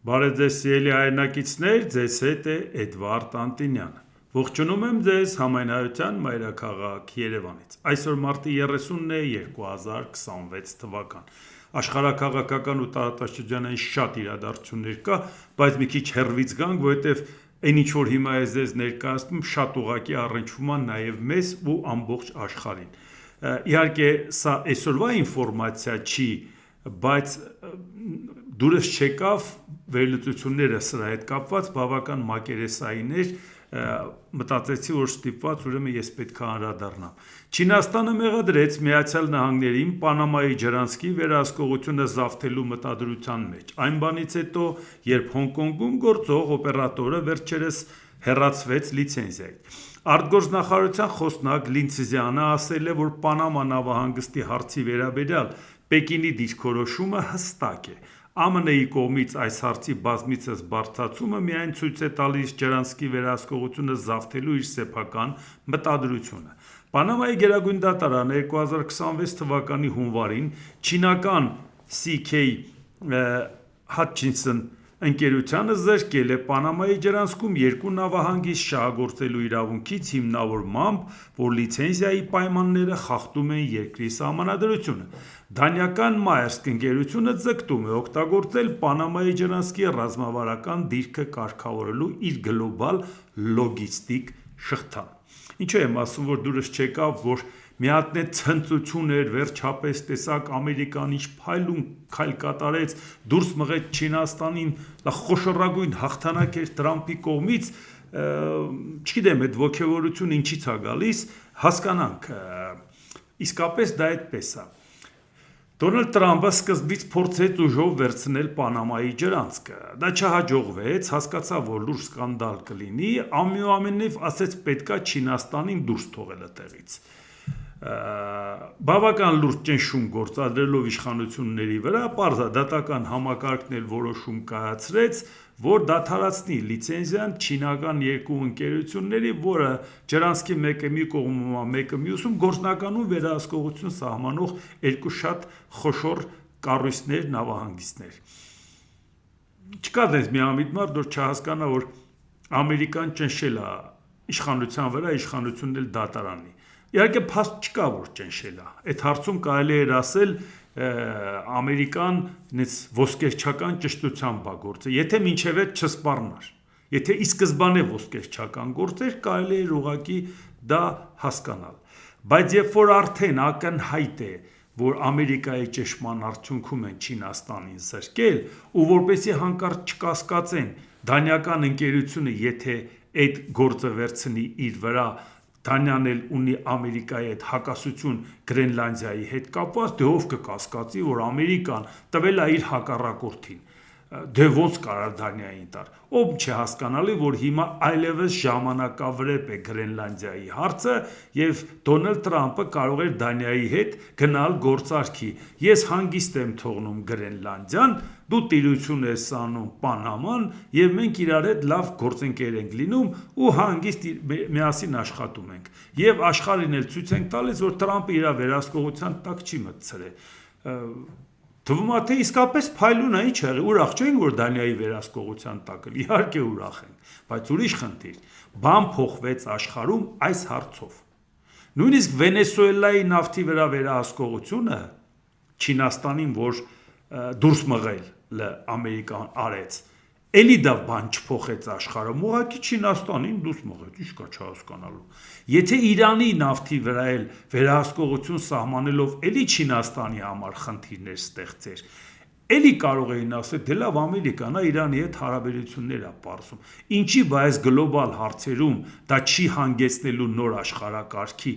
Բարև ձեզ սիրելի հայրենակիցներ, ձեզ հետ է Էդվարդ Անտինյանը։ Ողջունում եմ ձեզ Համայնայության մայրաքաղաք Երևանից։ Այսօր մարտի 30-ն է 2026 թվական։ Աշխարհաքաղաքական ու տարածաշրջանային շատ իրադարձություններ կա, բայց մի քիչ հեռվից գանք, որովհետև այն ինչ որ հիմա է ձեզ ներկայացնում, շատ ուղղակի առնչվում է նաև մեզ ու ամբողջ աշխարհին։ Իհարկե, սա այսօրվա ինֆորմացիա չի, բայց դուրս չեկավ վերլուծությունները սրա հետ կապված բավական մակերեսային էր, մտածեցի, որ ստիպված ուրեմն ես պետք է անդրադառնամ։ Չինաստանը մեղադրեց Միացյալ Նահանգներին Պանամայի ջրանցքի վերահսկողությունը զավթելու մտադրության մեջ։ Այն բանից հետո, երբ Հոնկոնգում գործող օպերատորը վերջերս հեռացվեց լիցենզիայից։ Արտգործնախարարության խոսնակ Լինցզյանը ասել է, որ Պանամա նավահանգստի հարցի վերաբերյալ Պեկինի դիրքորոշումը հստակ է։ ԱՄՆ-ի կողմից այս հարցի բազմիցս բարձրացումը միայն ցույց է տալիս ջրանցքի վերահսկողությունը զավթելու իր սեփական մտադրությունը։ Պանամայի գերագույն դատարանը 2026 թվականի հունվարին չինական CK Hutchison ընկերությանը զրկել է Պանամայի ջրանցքում երկու նավահանգիստ շահագործելու իրավունքից հիմնավորմամբ, որ լիցենզիայի պայմանները խախտում են երկրի սահմանադրությունը։ Դանիական Maersk ընկերությունը ձգտում է օգտագործել Պանամայի ջրանցքի ռազմավարական դիրքը կարգավորելու իր գլոբալ լոգիստիկ շղթան։ Ինչու եմ ասում, որ դուրս չեկավ, որ մի հատ ցնծություն էր, վերջապես տեսակ Ամերիկան ինչ փայլուն քայլ կատարեց, դուրս մղեց Չինաստանին, դա խոշորագույն հաղթանակ էր Տրամփի կողմից, չգիտեմ, այդ ոգևորությունը ինչից է գալիս, հասկանանք, իսկապես դա այդպես է։ Դոնալդ Տրամփը սկզբից փորձեց ուժով վերցնել Պանամայի ջրանցքը։ Դա չհաջողվեց, հասկացավ, որ լուրջ սկանդալ կլինի, ամենուամենայնիվ ասեց պետքա Չինաստանին դուրս թողել այդտեղից։ Բավական լուրջ ճնշում գործադրելով իշխանությունների վրա, պարզ է դատական համակարգն էլ որոշում կայացրեց, որ դադարեցնի լիցենզիան չինական երկու ընկերությունների, որը ջրանցքի մեկը մի կողմում է, մեկը մյուսում, գործնականում վերահսկողություն սահմանող երկու շատ խոշոր կառույցներ, նավահանգիստներ։ Չկա դες միամիտ մարդ, որ չհասկանա, որ Ամերիկան ճնշել է իշխանության վրա, իշխանությունն էլ դատարանի։ Իհարկե փաստ չկա, որ ճնշել է։ Այդ հարցում կարելի է ասել Ամերիկան ոսկերչական ճշտությամբ է գործել, եթե մինչև այդ չսպառնար։ Եթե ի սկզբանե ոսկերչական գործեր, կարելի էր ուղղակի դա հասկանալ։ Բայց երբ որ արդեն ակնհայտ է, որ Ամերիկայի ճնշման արդյունքում են Չինաստանին զրկել, ու որպեսզի հանկարծ չկասկածեն դանիական ընկերությունը, եթե այդ գործը վերցնի իր վրա, Դանիան էլ ունի Ամերիկայի հետ հակասություն Գրենլանդիայի հետ կապված, դե ով կկասկածի, որ Ամերիկան տվել է իր հակառակորդին։ Դե ոնց կարա Դանիային տար։ Ով չի հասկանալի, որ հիմա այլևս ժամանակավրեպ է Գրենլանդիայի հարցը եւ Դոնալդ Տրամփը կարող էր Դանիայի հետ գնալ գործարքի։ Ես հանգիստ եմ թողնում Գրենլանդիան, դու տիրություն ես անում Պանաման եւ մենք իրար հետ լավ գործընկեր ենք լինում ու հանգիստ միասին աշխատում ենք։ Եվ աշխարհին էլ ցույց ենք տալիս, որ Տրամփը իր վերահսկողության տակ չի մտցրել։ Թվում է թե իսկապես փայլուն է, ինչ է, ուրախ չենք, որ Դանիայի վերահսկողության տակ է, իհարկե ուրախ ենք, բայց ուրիշ խնդիր, բան փոխվեց աշխարհում այս հարցով։ Նույնիսկ Վենեսուելայի նավթի վրա վերահսկողությունը Չինաստանին, որ դուրս մղել Ամերիկան արեց, էլի դա բան չփոխեց աշխարհում, ուղղակի Չինաստանին դուրս մղեց, ինչ կա չհասկանալու։ Եթե Իրանի նավթի վրա էլ վերահսկողություն սահմանելով էլի Չինաստանի համար խնդիրներ ստեղծեր, էլի կարող էին ասել, դե լավ Ամերիկան է Իրանի հետ հարաբերություններ է պարզում։ Ինչի բայց գլոբալ հարցերում դա չի հանգեցնելու նոր աշխարհակարգի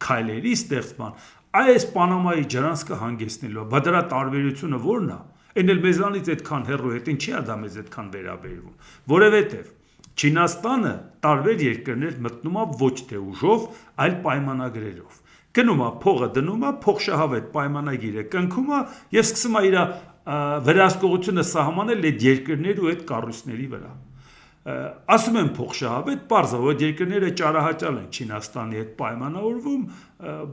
քայլերի ստեղծման, այս Պանամայի ջրանցքը հանգեցնելու է, բայց դրա տարբերությունը ո՞րն է։ Այն էլ մեզանից այդքան հեռու հետ ինչի է դա մեզ այդքան վերաբերվում, որովհետև Չինաստանը տարբեր երկրներ մտնում է ոչ թե ուժով, այլ պայմանագրերով։ Գնում է փողը դնում է, փոխշահավետ պայմանագիրը կնքում է եւ սկսում է իր վերահսկողությունը սահմանել այդ երկրների ու այդ կառույցների վրա։ Ասում են փոխշահավետ, պարզ է, որ երկրները ճարահաճալ են Չինաստանի հետ պայմանավորվում,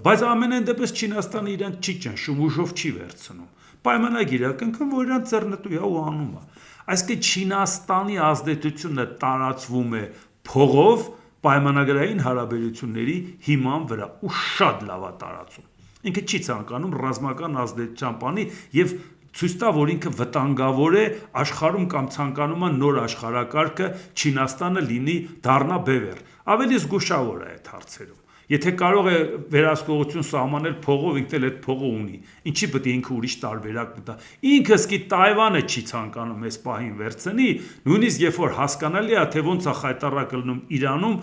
բայց ամենայն դեպս Չինաստանը իրան չի ճնշում, ուժով չի վերցնում։ Պայմանագիր է կնքում, որ իրան ծեռնտու է ու անում է։ Այսինքն Չինաստանի ազդեցությունը տարածվում է փողով պայմանագրային հարաբերությունների հիման վրա ու շատ լավ է տարածում։ Ինքը չի ցանկանում ռազմական ազդեցության բանի եւ ցույց տա, որ ինքը վտանգավոր է աշխարհում կամ ցանկանում է նոր աշխարհակարգը Չինաստանը լինի դառնա բևեռ։ Ավելի զգուշավոր է այդ հարցերում։ Եթե կարող է վերահսկողություն սահմանել փողով, ինքն էլ այդ փողը ունի։ Ինչի պետք է ինքը ուրիշ տարբերակ մտա։ Ինքը սկի Թայվանը չի ցանկանում այս պահին վերցնի, նույնիսկ երբ որ հասկանալի է, թե ոնց է խայտառակը լինում Իրանում,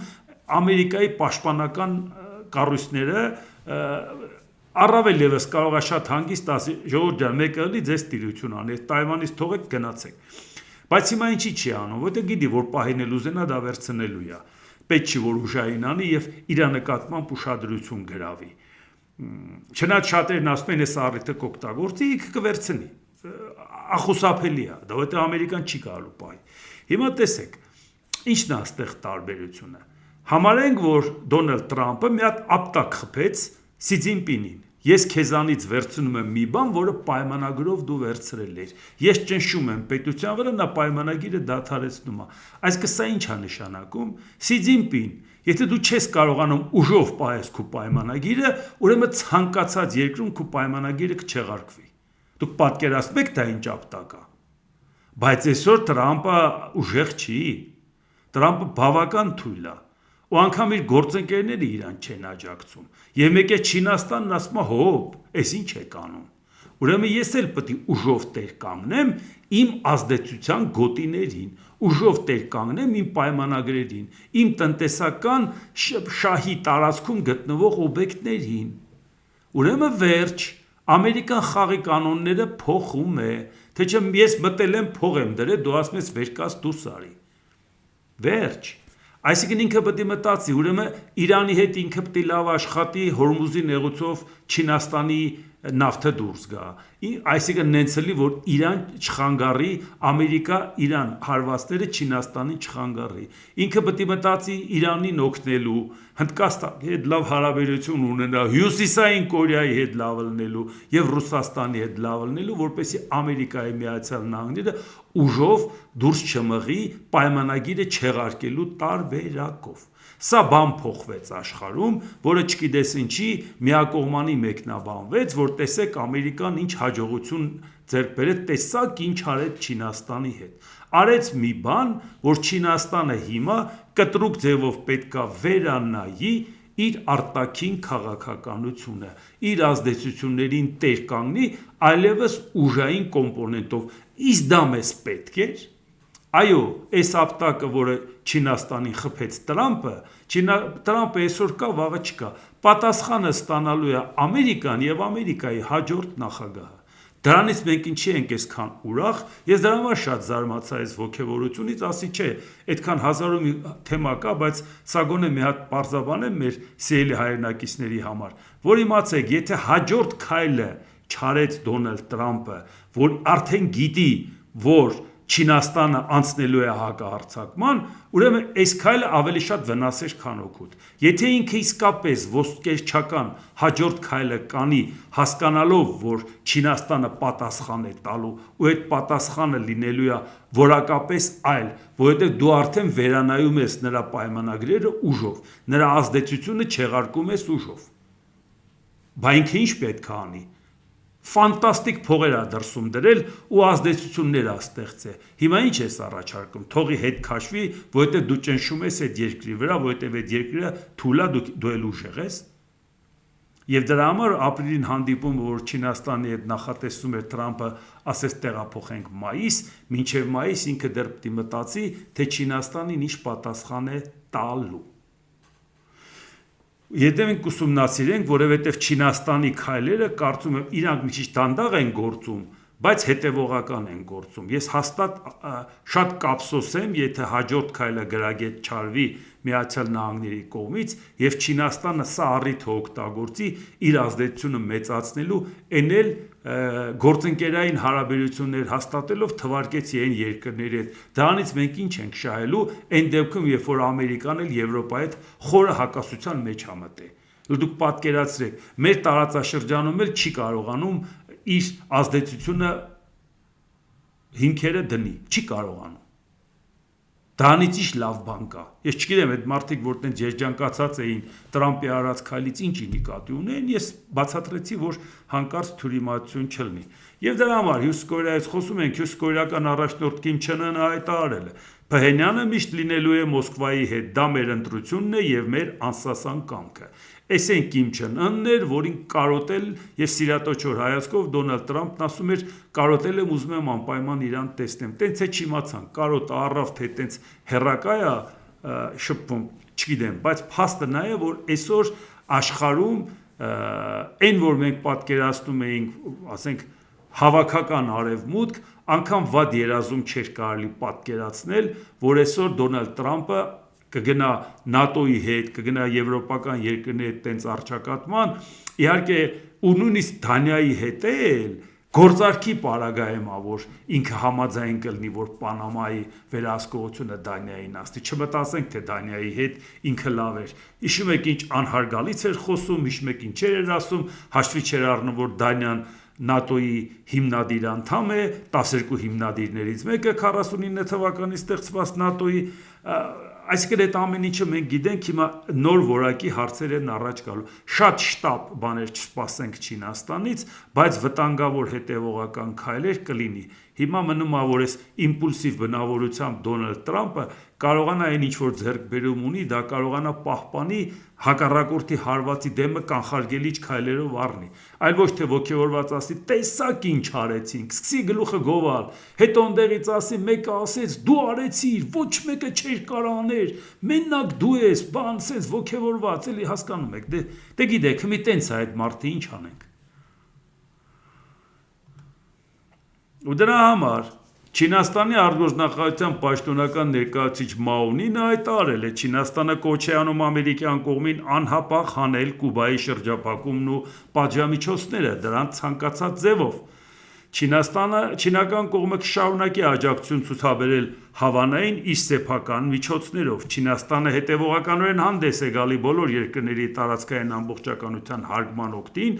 Ամերիկայի պաշտպանական կառույցները առավել եւս կարող է շատ հանգիստ ասի, ժողովուրդ ջան, մեկը լի ձեզ տիրություն անի, Թայվանից թողեք գնացեք։ Բայց հիմա ինչի չի անում, որտեղ գիտի, որ պահին էլ ուզենա դա վերցնելու է։ Պետք չի որ ուժային անի եւ իր նկատմամբ ուշադրություն գրավի։ Չնայած շատերն ասում են, այս առիթը կօգտագործի, ինքը կվերցնի։ Ախուսափելի է, դա որտեղ Ամերիկան չի կարելու պահի։ Հիմա տեսեք, ինչն է այստեղ տարբերությունը։ Համարենք, որ Դոնալդ Թրամփը մի հատ ապտակ խփեց Սի Ցզինպինին։ Ես քեզանից վերցնում եմ մի բան, որը պայմանագրով դու վերցրել ես։ Ես ճնշում եմ պետության վրա, նա պայմանագիրը դադարեցնում է։ Այսինքն սա ինչ է նշանակում։ Սի Ցզինպին, եթե դու չես կարողանում ուժով պահես քո պայմանագիրը, ուրեմն ցանկացած երկրում քո պայմանագիրը կչեղարկվի։ Դուք պատկերացնում եք դա ինչ ապտակ է։ Բայց այսօր Թրամփը ուժեղ չի։ Թրամփը բավական թույլ է։ Ու անգամ իր գործընկերները իրան չեն աջակցում։ Եվ մեկ է Չինաստանն ասում է, հոп, այս ինչ եք անում։ Ուրեմն ես էլ պետք է ուժով տեր կանգնեմ իմ ազդեցության գոտիներին, ուժով տեր կանգնեմ իմ պայմանագրերին, իմ տնտեսական շահի տարածքում գտնվող օբյեկտներին։ Ուրեմն վերջ, Ամերիկան խաղի կանոնները փոխում է, թե չէ ես մտել եմ փող եմ դրել, դու ասում ես վերկաց դուրս արի։ Վերջ։ Այսինքն ինքը պետք է մտածի, ուրեմն Իրանի հետ ինքը պետք է լավ աշխատի Հորմուզի նեղուցով Չինաստանի նավթը դուրս գա։ Այսինքն նենցելի, որ Իրան չխանգարի, Ամերիկա-Իրան հարվածները Չինաստանին չխանգարի։ Ինքը պետք է մտածի Իրանին օգնելու, Հնդկաստանի հետ լավ հարաբերություն ունենա, Հյուսիսային Կորեայի հետ լավ լինելու եւ Ռուսաստանի հետ լավ լինելու, որպեսզի Ամերիկայի Միացյալ Նահանգները ուժով դուրս չմղի պայմանագիրը չեղարկելու տարբերակով։ Սա բան փոխվեց աշխարհում, որը չգիտես ինչի միակողմանի մեկնաբանվեց, որ տեսեք Ամերիկան ինչ հաջողություն ձեռք բերեց, տեսակ ինչ արեց Չինաստանի հետ։ Արեց մի բան, որ Չինաստանը հիմա կտրուկ ձևով պետքա վերանայի իր արտաքին քաղաքականությունը, իր ազդեցություններին տեր կանգնի, այլևս ուժային կոմպոնենտով։ Իսկ դա մեզ պետք է։ Այո, այս ապտակը, որը Չինաստանին խփեց Թրամփը, Թրամփը այսօր կա, վաղը չկա։ Պատասխանը ստանալու է Ամերիկան եւ Ամերիկայի հաջորդ նախագահը։ Դրանից մենք ինչի ենք այսքան ուրախ, ես դրա համար շատ զարմացա այս ոգևորությունից, ասի չէ, այդքան հազարու մի թեմա կա, բայց սա գոնե մի հատ պարզաբան է մեր սիրելի հայրենակիցների համար, որ իմացեք, եթե հաջորդ քայլը չարեց Դոնալդ Թրամփը, որ արդեն գիտի, որ Չինաստանը անցնելու է հակահարձակման, ուրեմն այս քայլը ավելի շատ վնասեր, քան օգուտ։ Եթե ինքը իսկապես ոսկերչական հաջորդ քայլը կանի, հասկանալով, որ Չինաստանը պատասխան է տալու, ու այդ պատասխանը լինելու է որակապես այլ, որովհետև դու արդեն վերանայում ես նրա պայմանագրերը ուժով, նրա ազդեցությունը չեղարկում ես ուժով։ Բա ինքը ինչ պետք է անի։ Ֆանտաստիկ փողեր է դրսում դրել ու ազդեցություններ է ստեղծել։ Հիմա ինչ ես առաջարկում, թողի հետ քաշվի, որովհետև դու ճնշում ես այդ երկրի վրա, որովհետև այդ երկրը թույլ է, դու էլ ուժեղ ես։ Եվ դրա համար ապրիլին հանդիպումը, որ Չինաստանի հետ նախատեսում էր Թրամփը, ասես տեղափոխենք մայիս, մինչև մայիս ինքը դեռ պետք է մտածի, թե Չինաստանին ինչ պատասխան է տալու։ Եթե մենք ուսումնասիրենք, որովհետև Չինաստանի քայլերը կարծում եմ իրանք մի քիչ դանդաղ են գործում, բայց հետևողական են գործում։ Ես հաստատ շատ կապսոսեմ, եթե հաջորդ քայլը գրագետ չարվի Միացյալ Նահանգների կողմից եւ Չինաստանը սա առիթ օգտագործի իր ազդեցությունը մեծացնելու, էնել գործընկերային հարաբերություններ հաստատելով թվարկեցի այն երկրների հետ։ Դրանից մենք ինչ ենք շահելու այն դեպքում, երբ որ Ամերիկան էլ Եվրոպայի հետ խորը հակասության մեջ համտե։ Դուք պատկերացրեք, մեր տարածաշրջանում էլ չի կարողանում իր ազդեցությունը հիմքերը դնի, չի կարողանում։ Դրանից ինչ լավ բան կա։ Ես չգիտեմ, այդ մարդիկ, որ տենց երջանկացած էին Տրամպի արած քայլից ինչի նկատի ունեն, ես բացատրեցի, որ հանկարծ թյուրիմացություն չլինի։ Եվ դրա համար Հյուսիս Կորեայից խոսում ենք, Հյուսիս Կորեական առաջնորդ Կիմ Չեն Ընը հայտարարել է. Փհենյանը միշտ լինելու է Մոսկվայի հետ, դա մեր ընտրությունն է եւ մեր անսասան կամքը։ Էս այն Կիմ Չեն Ընն էր, որին կարոտել եւ սիրատոչոր հայացքով Դոնալդ Տրամփն ասում էր կարոտել եմ, ուզում եմ անպայման իրան տեսնեմ։ Տենց է չիմացան, կարոտը առավ թե տենց հերակա է շփվում, չգիտեմ, բայց փաստը նա է, որ այսօր աշխարհում այն որ մենք պատկերացնում էինք, ասենք հավաքական արևմուտք, անգամ վատ երազում չէր կարելի պատկերացնել, որ այսօր Դոնալդ Տրամփը կգնա ՆԱՏՕ-ի հետ, կգնա եվրոպական երկրների հետ տենց առճակատման, իհարկե ու նույնիսկ Դանիայի հետ էլ գործարքի պարագայում է, որ ինքը համաձայն կլինի, որ Պանամայի վերահսկողությունը Դանիային ասի, չմտածենք, թե Դանիայի հետ ինքը լավ էր։ Հիշում եք ինչ անհարգալից էր խոսում, հիշում եք ինչեր էր ասում, հաշվի չէր առնում, որ Դանիան ՆԱՏՕ-ի հիմնադիր անդամ է, 12 հիմնադիրներից մեկը 49 թվականից ստեղծված ՆԱՏՕ-ի, այսինքն այդ ամեն ինչը մենք գիտենք, հիմա նոր որակի հարցեր են առաջ գալու։ Շատ շտապ բաներ չսպասենք Չինաստանից, բայց վտանգավոր հետևողական քայլեր կլինի։ Հիմա մնում է, որ այս իմպուլսիվ բնավորությամբ Դոնալդ Տրամփը կարողանա այն ինչ որ ձեռքբերում ունի, դա կարողանա պահպանի, հակառակորդի հարվածի դեմը կանխարգելիչ քայլերով առնի։ Այլ ոչ թե ոգևորված ասի, տեսակ ինչ արեցինք, սկսի գլուխը գովալ, հետո ընդեղից ասի, մեկը ասեց, դու արեցիր, ոչ մեկը չէր կարող անել, մենակ դու ես, բան, ասես ոգևորված, էլի հասկանում եք, դե գիտեք, մի տենց է այդ մարդը, ինչ անենք։ Ու դրա համար Չինաստանի արտգործնախարարության պաշտոնական ներկայացուցիչ Մաունին հայտարարել է, Չինաստանը կոչ է անում ամերիկյան կողմին անհապաղ հանել Կուբայի շրջափակումն ու պատժամիջոցները, դրանց ցանկացած ձևով։ Չինական կողմը կշարունակի աջակցություն ցուցաբերել Հավանային իր սեփական միջոցներով։ Չինաստանը հետևողականորեն հանդես է գալի բոլոր երկրների տարածքային ամբողջականության հարգման օգտին,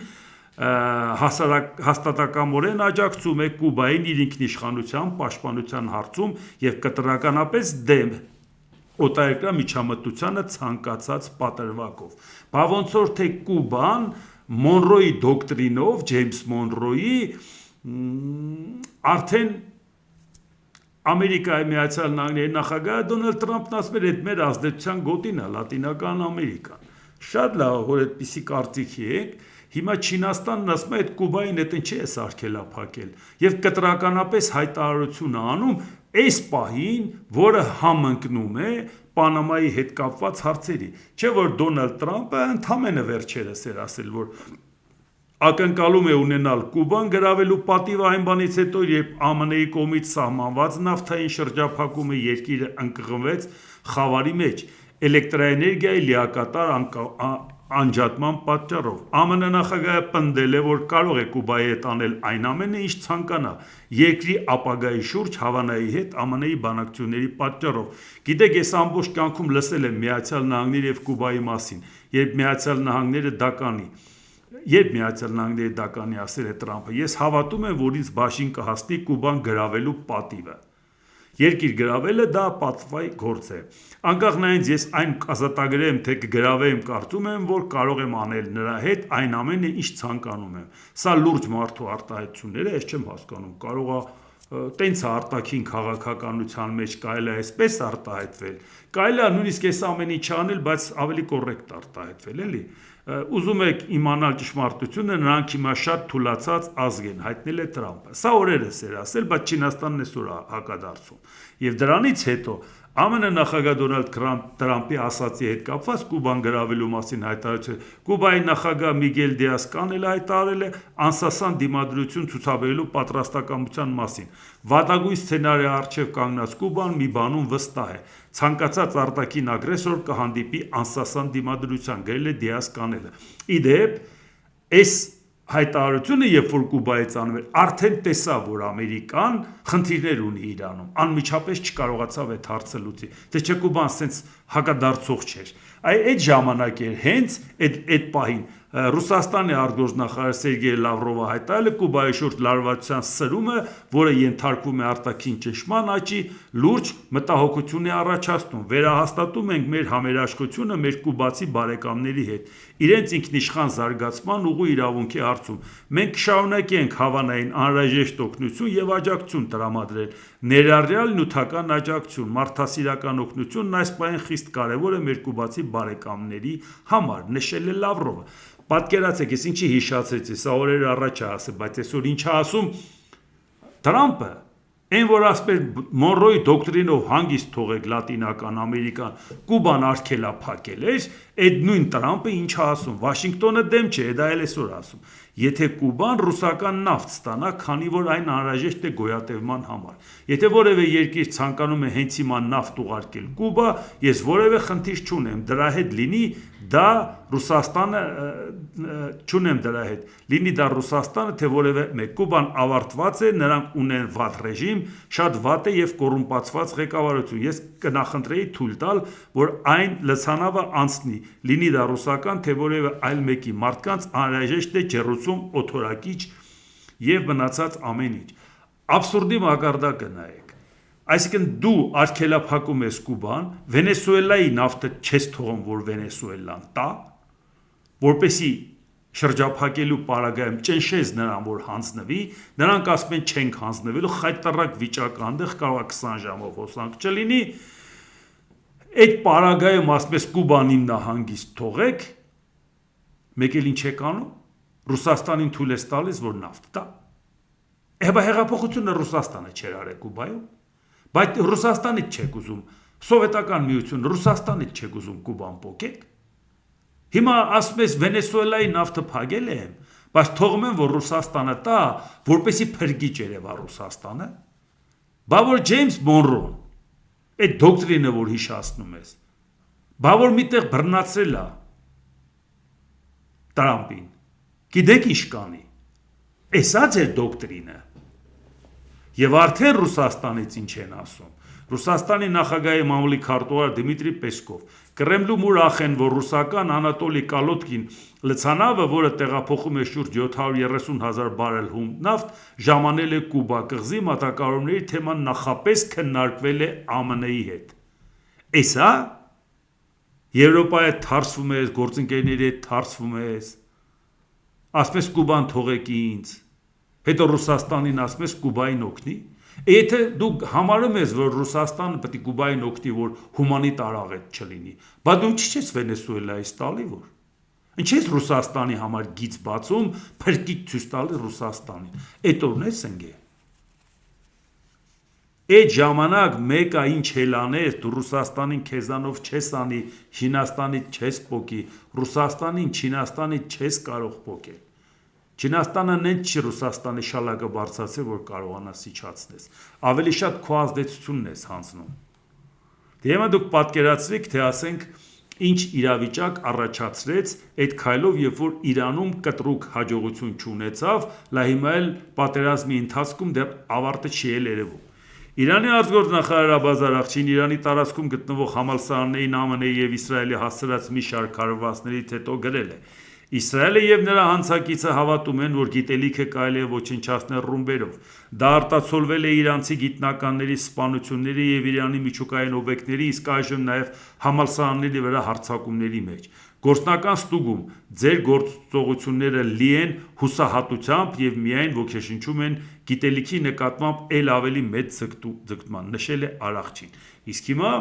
հաստատակամորեն աջակցում է Կուբային իր ինքնիշխանության պաշտպանության հարցում եւ կտրականապես դեմ օտարերկրյա միջամտությանը ցանկացած պատրվակով։ Բա ոնց որ թե Կուբան Մոնրոյի դոկտրինով, Ջեյմս Մոնրոյի արդեն Ամերիկայի Միացյալ Նահանգների նախագահ Դոնալդ Տրամփն ասում էր, այդ մեր ազդեցության գոտին է Լատինական Ամերիկան։ Շատ լավ, որ այդպիսի կարծիքի եք։ Հիմա Չինաստանն ասում է, այդ Կուբային այդ ինչի է սարքելափակել եւ կտրականապես հայտարարություն անում այս պահին, որը համընկնում է Պանամայի հետ կապված հարցերի։ Չէ՞ որ Դոնալդ Տրամփը ընդամենը վերջերս էր ասել, որ ակնկալում է ունենալ Կուբան գրավելու պատիվը այն բանից հետո, երբ ԱՄՆ-ի կողմից սահմանված նավթային շրջափակումը երկիրը ընկղմվեց խավարի մեջ էլեկտրաէներգիայի լիակատար անջատման պատճառով։ ԱՄՆ նախագահը պնդել է, որ կարող է Կուբայի հետ անել այն ամենը, ինչ ցանկանա երկրի ապագայի շուրջ Հավանայի հետ ԱՄՆ-ի բանակցությունների պատճառով։ Գիտեք, ես ամբողջ կյանքում լսել եմ Միացյալ Նահանգների եւ Կուբայի մասին, երբ Միացյալ Նահանգները դա կանի, ասել է Տրամփը, ես հավատում եմ, որ ինձ բաժին կհասնի Կուբան գրավելու պատիվը։ Երկիր գրավելը դա պատվայ գործ է։ Անկախ նայից ես այն ազատագրեմ, թե կգրավեմ, կարծում եմ, որ կարող եմ անել նրա հետ այն ամենը, ինչ ցանկանում եմ։ Սա լուրջ մարդու արտահայտություններ է, ես չեմ հասկանում, կարող է տենց արտաքին քաղաքականության մեջ կարելի է այսպես արտահայտվել, կարելի է նույնիսկ այս ամեն ինչ անել, բայց ավելի կոռեկտ արտահայտվել, էլի։ Ուզում եք իմանալ ճշմարտությունը, նրանք հիմա շատ թուլացած ազգ են, հայտնել է Տրամփը։ Սա օրերս էր ասել, բայց Չինաստանն այսօր հակադարձում։ Եվ դրանից հետո ԱՄՆ նախագահ Դոնալդ Տրամփի ասացի հետ կապված Կուբան գրավելու մասին հայտարարություն Կուբայի նախագահ Միգել Դիազ Կանելը հայտարարել է անսասան դիմադրություն ցուցաբերելու պատրաստակամության մասին։ Վատագույն սցենարի առջև կանգնած Կուբան մի բանում վստահ է։ Ցանկացած արտաքին ագրեսոր կհանդիպի անսասան դիմադրության, գրել է Դիազ Կանելը։ Իդեպ, այս հայտարարությունը, երբ որ Կուբայից անում էր, արդեն տեսավ, որ Ամերիկան խնդիրներ ունի Իրանում, անմիջապես չկարողացավ այդ հարցը լուծի։ Թե չէ Կուբան սենց հակադարձող չէր։ Այդ ժամանակ էր հենց այդ պահին Ռուսաստանի արտգործնախարար Սերգեյ Լավրովը հայտարարել է Կուբայի շուրջ լարվածության սրումը, որը ենթարկվում է արտաքին ճնշման աճի, լուրջ մտահոգություն է առաջացնում։ Վերահաստատում ենք մեր համերաշխությունը մեր կուբացի բարեկամների հետ, իրենց ինքնիշխան զարգացման ուղու իրավունքի հարցում։ Մենք կշարունակենք Հավանային անհրաժեշտ օգնություն եւ աջակցություն տրամադրել, ներառյալ նյութական աջակցություն, մարդասիրական օգնությունն այս պահին խիստ կարեւոր է մեր կուբացի բարեկամների համար, նշել է Լավրովը։ Պատկերացեք, ես ինչի հիշացրեցի, սա օրեր առաջ է ասել, բայց այսօր ինչ է ասում Թրամփը, այն որ ասպեր Մոնրոյի դոկտրինով հանգիստ թողեք Լատինական Ամերիկան, Կուբան արգելափակել էր, այդ նույն Տրամփը ինչ է ասում, Վաշինգտոնը դեմ չէ, դա էլ այսօր ասում։ Եթե Կուբան ռուսական նավթ ստանա, քանի որ այն անհրաժեշտ է գոյատևման համար։ Եթե որևէ երկիր ցանկանում է հենց հիմա նավթ ուղարկել Կուբա, ես որևէ խնդիր չունեմ, դրա հետ լինի դա Ռուսաստանը չունեմ դրա հետ, լինի դա Ռուսաստանը, թե որևէ մեկ։ Կուբան ավարտված է, նրանք ունեն վատ ռեժիմ, շատ վատ է եւ կոռումպացված ղեկավարություն։ Ես կնախընտրեի թույլ տալ, որ այն լցանավը անցնի, լինի դա ռուսական, թե որևէ այլ մեկի մարդկանց անհրաժեշտ է ջեռուցում, օթորակիչ եւ մնացած ամեն ինչ։ Աբսուրդի մակարդակը նայեք։ Այսինքն դու արգելափակում ես Կուբան, Վենեսուելայի նավթը չես թողում, որ Վենեսուելան տա, որպեսի շրջափակելու պարագայում ճնշես նրան, որ հանձնվի, նրանք ասում են չենք հանձնվելու, խայտարակ վիճակը այնտեղ կարող է 20 ժամով հոսանք չլինի, այդ պարագայում ասում ես Կուբան իմ նահանգից թողեք, մեկ էլ ինչ եք անում, Ռուսաստանին թույլ ես տալիս, որ նավթ տա։ Հեղափոխությունը Ռուսաստանը չէր արել Կուբայում, բայց Ռուսաստանից չեք ուզում, Սովետական միությունը Ռուսաստանից չեք ուզում Կուբան փոկեք։ Հիմա ասում ես Վենեսուելայի նավթը փակել եմ, բայց թողում եմ, որ Ռուսաստանը տա, որպեսի փրկիչ երևա Ռուսաստանը։ Բա որ Ջեյմս Մոնրոն, այդ դոկտրինը, որ հիշացնում ես, բա որ միտեղ բռնացրել է Տրամփին, գիտեք ինչ կանի։ Էսա ձեր դոկտրինը։ Եվ արդեն Ռուսաստանից ինչ են ասում։ Ռուսաստանի նախագահի մամուլի քարտուղար Դմիտրի Պեսկով Կրեմլում ուրախ են, որ ռուսական Անատոլի Կալոտկին լցանավը, որը տեղափոխում է շուրջ 730,000 բարել հում նավթ, ժամանել է Կուբա կղզի մատակարարումների թեման նախապես քննարկվել է ԱՄՆ-ի հետ։ Էսա Եվրոպայի հետ թարսվում ես, գործընկերների հետ թարսվում ես, ասում ես Կուբան թողեք ինձ, հետո Ռուսաստանին ասում ես Կուբային օգնի։ Եթե դու համարում ես, որ Ռուսաստանը պետք է Կուբային օգնի, որ հումանիտար աղետ չլինի, բա դու ինչ ես Վենեսուելայից տալի որ։ Ինչ ես Ռուսաստանի համար գիծ բացում, փրկիչ ցույց տալի Ռուսաստանին։ Այդ օրն ես ընկե։ Այդ ժամանակ մեկը ինչ հելաներ, դու Ռուսաստանին քեզանով չես անի, Չինաստանից չես փոկի, Ռուսաստանին, Չինաստանից չես կարող փոկել։ Չինաստանը նենց չի Ռուսաստանի շալակը բարձրացել, որ կարողանաս իջացնես։ Ավելի շատ քո ազդեցությունն ես հանձնում։ Դե հիմա դուք պատկերացրեք, թե ասենք ինչ իրավիճակ առաջացրեց այդ քայլով, երբ որ Իրանում կտրուկ հաջողություն չունեցավ, լա հիմա էլ պատերազմի ընթացքում դեռ ավարտը չի էլ երևում։ Իրանի արտգործնախարար Աբբաս Արաղչին Իրանի տարածքում գտնվող համալսարաններին ԱՄՆ-ի եւ Իսրայելի հասցրած մի շարք քարոզվածներից հետո գրել է. Իսրայելը եւ նրա հանցակիցը հավատում են, որ գիտելիքը կարելի է ոչնչացնել ռումբերով։ Դա արտացոլվել է իրանցի գիտնականների սպանությունների եւ Իրանի միջուկային օբյեկտների, իսկ այժմ նաեւ համալսարանների վրա հարձակումների մեջ։ Գործնական ստուգում ձեր գործողությունները լի են հուսահատությամբ եւ միայն ոգեշնչում են գիտելիքի նկատմամբ ել ավելի մեծ ձգտման, նշել է Արաղչին։ Իսկ հիմա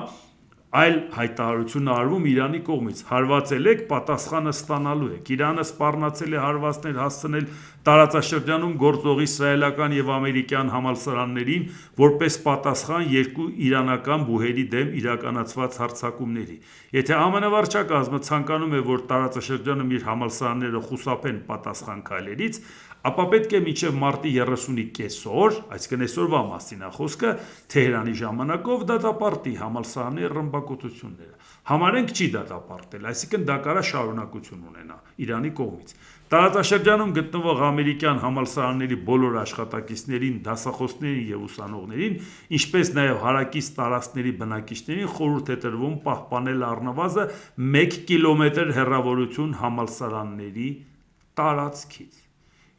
այլ հայտարարություն արվում Իրանի կողմից, հարվածել եք, պատասխանը ստանալու եք։ Իրանը սպառնացել է հարվածներ հասցնել տարածաշրջանում գործող իսրայելական եւ ամերիկյան համալսարաններին, որպես պատասխան երկու իրանական բուհերի դեմ իրականացված հարձակումների։ Եթե ԱՄՆ վարչակազմը ցանկանում է, որ տարածաշրջանում իր համալսարանները խուսափեն պատասխան քայլերից, ապա պետք է մինչև մարտի 30-ի կեսօր, այսինքն այսօրվա մասին է խոսքը, Թեհրանի ժամանակով դատապարտի համալսարանի ռմբակոծությունները։ Համարենք չի դատապարտել, այսինքն դա կարա շարունակություն ունենա Իրանի կողմից։ Տարածաշրջանում գտնվող ամերիկյան համալսարանների բոլոր աշխատակիցներին, դասախոսներին եւ ուսանողներին, ինչպես նաեւ հարակից տարածքների բնակիչներին խորհուրդ է տրվում պահպանել առնվազն 1 կիլոմետր հեռավորություն համալսարանների տարածքից։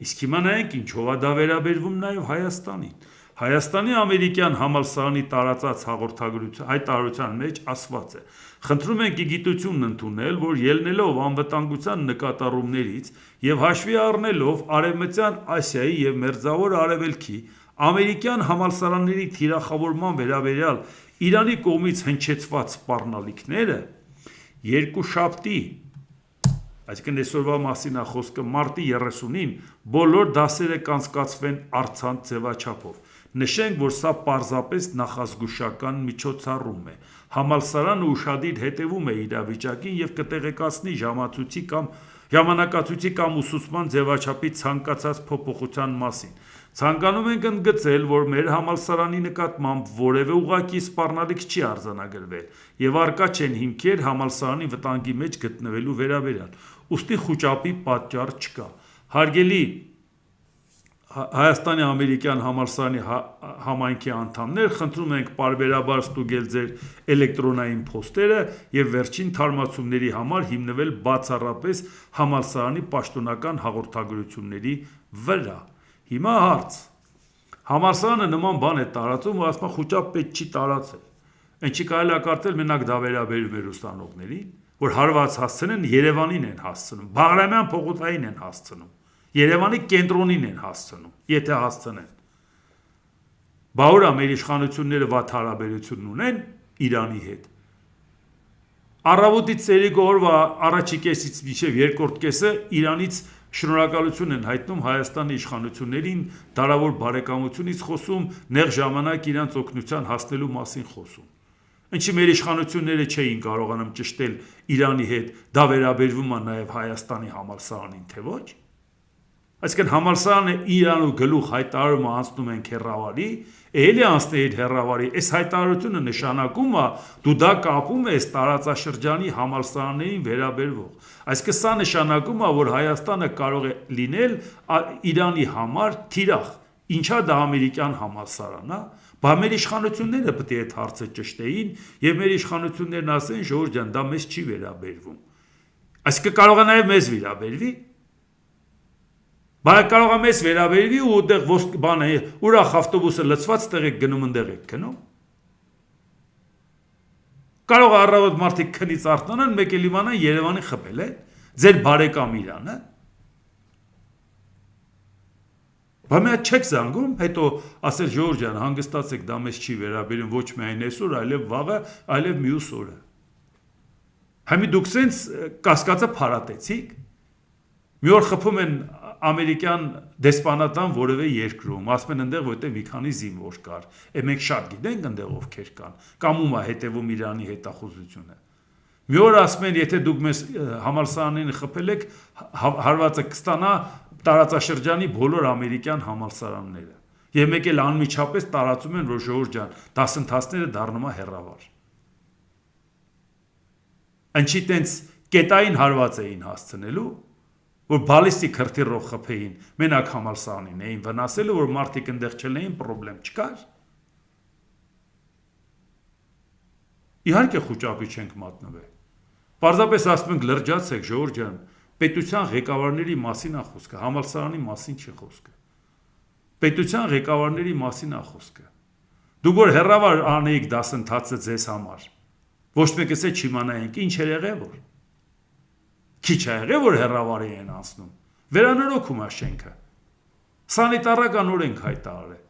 Իսկ հիմա նայենք ինչով է դա վերաբերվում նաեւ Հայաստանին։ Հայաստանի ամերիկյան համալսարանի տարածած հայտարարության մեջ ասված է. խնդրում ենք իգիտությունն ընդունել, որ ելնելով անվտանգության նկատառումներից եւ հաշվի առնելով Արևմտյան Ասիայի եւ Մերձավոր Արևելքի ամերիկյան համալսարանների թիրախավորման վերաբերյալ Իրանի կողմից հնչեցված սպառնալիքները երկուշաբթի, այսինքն այսօրվա մասին է խոսքը, մարտի 30-ին բոլոր դասերը կանցկացվեն առցանց ձևաչափով։ Նշենք, որ սա պարզապես նախազգուշական միջոցառում է։ Համալսարանը ուշադիր հետևում է իրավիճակին եւ կտեղեկացնի ժամանակացույցի կամ ուսուցման ձևաչափի ցանկացած փոփոխության մասին։ Ցանկանում ենք ընդգծել, որ մեր համալսարանի նկատմամբ որևէ ուղղակի սպառնալիք չի արձանագրվել եւ առկա չեն հիմքեր համալսարանի վտանգի մեջ գտնվելու վերաբերյալ։ Ուստի խուճապի պատճառ չկա։ Հարգելի Հայաստանի ամերիկյան համալսարանի համայնքի անդամներ, խնդրում ենք պարբերաբար ստուգել ձեր էլեկտրոնային փոստերը եւ վերջին թարմացումների համար հիմնվել բացառապես համալսարանի պաշտոնական հաղորդագրությունների վրա։ Հիմա հարց. համալսարանը նման բան է տարածում, որ ասում խուճապ պետք չի տարածել։ Ինչի կարելի է կարծել մենակ դա վերաբերում էր ուսանողներին, որ հարված հասցնեն Երևանին են հասցնում, Բաղրամյան փողոցային են հասցնում, Երևանի կենտրոնին են հասցնում, եթե հասցնեն։ Բա ուր մեր իշխանությունները վատ հարաբերություն ունեն Իրանի հետ։ Առավոտից ցերեկ օրվա առաջի կեսից մինչև երկրորդ կեսը Իրանից շնորհակալություն են հայտնում Հայաստանի իշխանություններին, դարավոր բարեկամությունից խոսում, նեղ ժամանակ իրանց օգնության հասնելու մասին խոսում։ Ինչի մեր իշխանությունները չէին կարողանում ճշտել Իրանի հետ, դա վերաբերվում է նաև Հայաստանի համալսարանին, թե ոչ։ Այսինքն համալսարանը Իրանը գլուխ հայտարարումը անցնում են հեռավարի, էլի անցնեիր հեռավարի, այս հայտարարությունը նշանակում է դու դա կապում ես տարածաշրջանի համալսարաններին վերաբերվող։ Այսինքն սա նշանակում է, որ Հայաստանը կարող է լինել Իրանի համար թիրախ։ Ինչա դա ամերիկյան համալսարան է, բա մեր իշխանությունները պետք է այդ հարցը ճշտեին եւ մեր իշխանություններն ասեն ժողովուրդ ջան, դա մեզ չի վերաբերվում։ Այսինքն կարող է նաեւ մեզ վերաբերվի։ Բայց կարող է մեզ վերաբերվի ու այդտեղ բանը ուրախ ավտոբուսը լցված տեղ եք գնում ընդեղ եք գնում։ Կարող է առավոտ մարդիկ քնից արթնանան, մեկ էլ իմանան Երևանի խփել է, ձեր բարեկամ Իրանը։ Բա մի հատ չեք զանգում, հետո ասել ժողովուրդ ջան, հանգստացեք, դա մեզ չի վերաբերում ոչ միայն այսօր, այլև վաղը, այլև մյուս օրը։ Համի դուք սենց կասկածը փարատեցիք։ Մի օր խփում են ամերիկյան դեսպանատան որևէ երկրում, ասում են այնտեղ որտեղ մի քանի զինվոր կար։ Մենք շատ գիտենք այնտեղ ովքեր կան, կամ ում է հետևում Իրանի հետախուզությունը։ Մի օր ասում են, եթե դուք մեզ համալսարանին խփել եք, հարվածը կստանա տարածաշրջանի բոլոր ամերիկյան համալսարանները։ Եվ մեկ էլ անմիջապես տարածում են, որ ժողովուրդ ջան, դասընթացները դառնում է հեռավար։ Ինչի տենց կետային հարված էին հասցնելու, որ բալիստիկ հրթիռով խփեին, մենակ համալսարանին էին վնասելու, որ մարդիկ այնտեղ չլինեին, պրոբլեմ չկար։ Իհարկե խուճապի չենք մատնվել։ Պարզապես ասում ենք լրջացեք, ժողովուրդ ջան, պետության ղեկավարների մասին է խոսքը, համալսարանի մասին չի խոսքը։ Պետության ղեկավարների մասին է խոսքը։ Դուք որ հեռավար անեիք դասընթացը ձեզ համար, ոչ մեկը չիմանայինք ինչ էր եղել որ։ Քիչ է եղել որ հեռավարի են անցնում։ Վերանորոգում է շենքը։ Սանիտարական օրենք հայտարարել։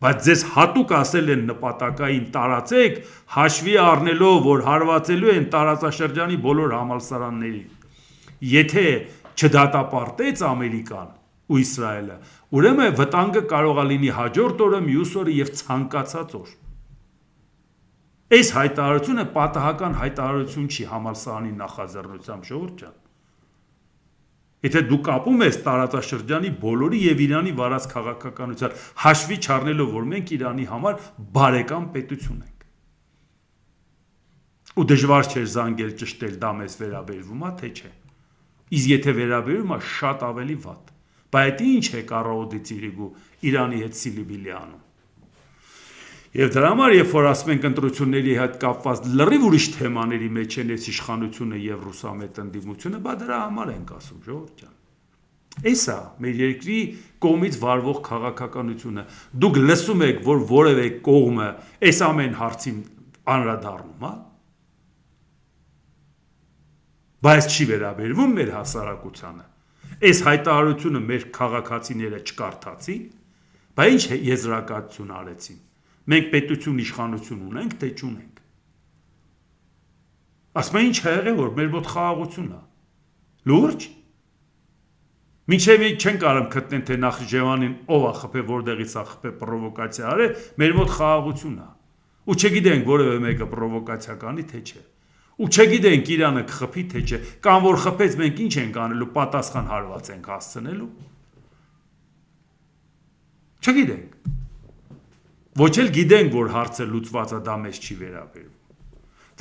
Բայց ձեզ հատուկ ասել են նպատակային տարածեք, հաշվի առնելով, որ հարվածելու են տարածաշրջանի բոլոր համալսարաններին։ Եթե չդատապարտեց Ամերիկան ու Իսրայելը, ուրեմն վտանգը կարող է լինի հաջորդ օրը, մյուս օրը եւ ցանկացած օր։ Այս հայտարարությունը պատահական հայտարարություն չի համալսարանի նախաձեռնությամբ, ժողովուրդ ջան։ Եթե դու կապում ես տարածաշրջանի բոլորի եւ Իրանի վարած քաղաքականության հաշվի չառնելով, որ մենք Իրանի համար բարեկամ պետություն ենք։ Ու դժվար չէ զանգել ճշտել դա մեզ վերաբերվում է, թե չէ։ Իսկ եթե վերաբերում է շատ ավելի վատ։ Բայց ինչ է կառավարության ծիրիգու Իրանի հետ սիլիբիլի անում։ Եվ դրա համար, երբ որ ասում ենք ընտրությունների հետ կապված լրիվ ուրիշ թեմաների մեջ են այս իշխանությունը եւ ռուսամետ ընդդիմությունը, բա դրա համար ենք ասում, ժողովուրդ ջան։ Էսա մեր երկրի կողմից վարվող քաղաքականությունը։ Դուք լսում եք, որ որևէ կողմը այս ամեն հարցին անդրադառնում է։ Բայց չի վերաբերվում մեր հասարակությանը։ Այս հայտարարությունը մեր քաղաքացիները չկարդացին, բայց ինչ եզրակացություն արեցին։ Մենք պետություն իշխանություն ունենք, թե չունենք։ Ասում են ինչ է եղել, որ մեր մոտ խաղաղություն է։ Լուրջ։ Մինչև չեն կարող գտնեն, թե Նախիջևանին ով է խփել, որտեղից է խփել, պրովոկացիա արել, մեր մոտ խաղաղություն է։ Ու չգիտենք որևէ մեկը պրովոկացիա կանի, թե չէ։ Ու չգիտենք Իրանը կխփի, թե չէ։ Կամ որ խփեց, մենք ինչ ենք անելու, պատասխան հարված ենք հասցնելու։ Չգիտենք։ Ոչ էլ գիտենք, որ հարցը լուծված է, դա մեզ չի վերաբերում։